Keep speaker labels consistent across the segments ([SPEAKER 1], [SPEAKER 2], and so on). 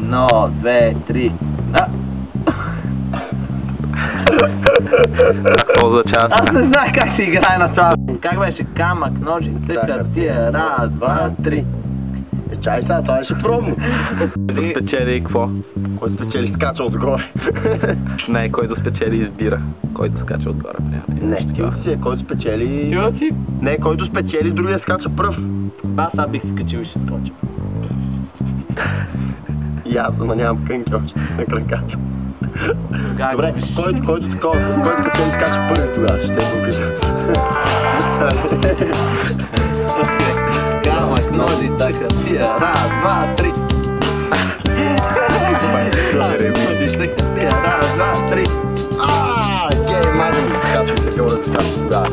[SPEAKER 1] 1, 2, 3. Да.
[SPEAKER 2] Какво означава?
[SPEAKER 1] Аз не знах как се играе на това. Как беше? Камък, ножица, хартия. Раз, два, три.
[SPEAKER 3] Чай сега, това беше пробно.
[SPEAKER 2] Да спечели и какво?
[SPEAKER 3] Кой спечели скача отгоре?
[SPEAKER 2] Не, който спечели избира. Който скача отгоре.
[SPEAKER 3] Не, стил си е, който спечели...
[SPEAKER 1] Чува си?
[SPEAKER 3] Не, който спечели, другия скача пръв.
[SPEAKER 1] Аз сега бих скачил и ще скоча.
[SPEAKER 3] И аз, ама нямам кънки още на краката. Добре, който спечели скача първи тогава, ще те попитам.
[SPEAKER 1] Камък, ножица, хартия. Раз, два, три. Ножица, хартия. Раз, два, три.
[SPEAKER 3] Окей, майде ми скачва така да скача тогава.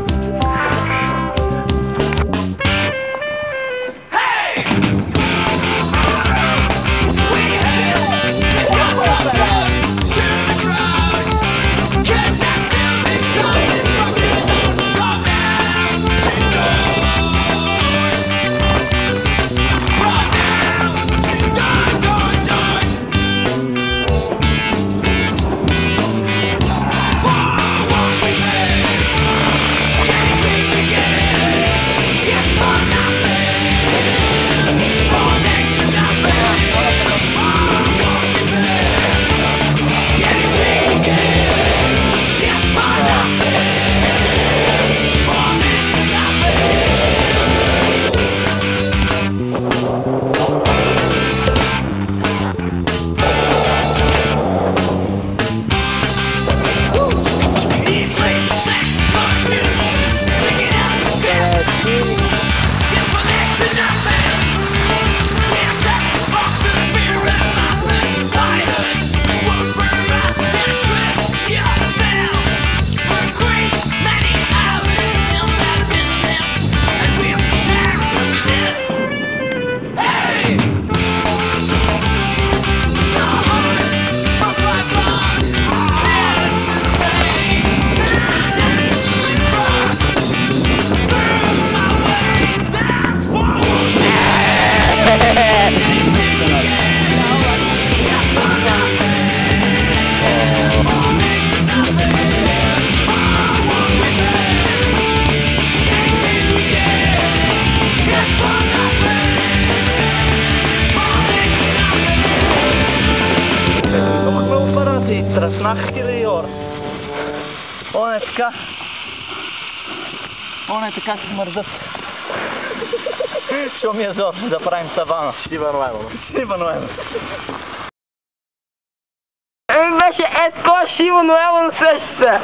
[SPEAKER 1] Тръснах хиляди ора. Он е така си мърдат. Що ми е зор да правим савана.
[SPEAKER 3] Стивън Уайлър.
[SPEAKER 1] Стивън Уайлър. Беше такова Стивън Уайлър сеща се.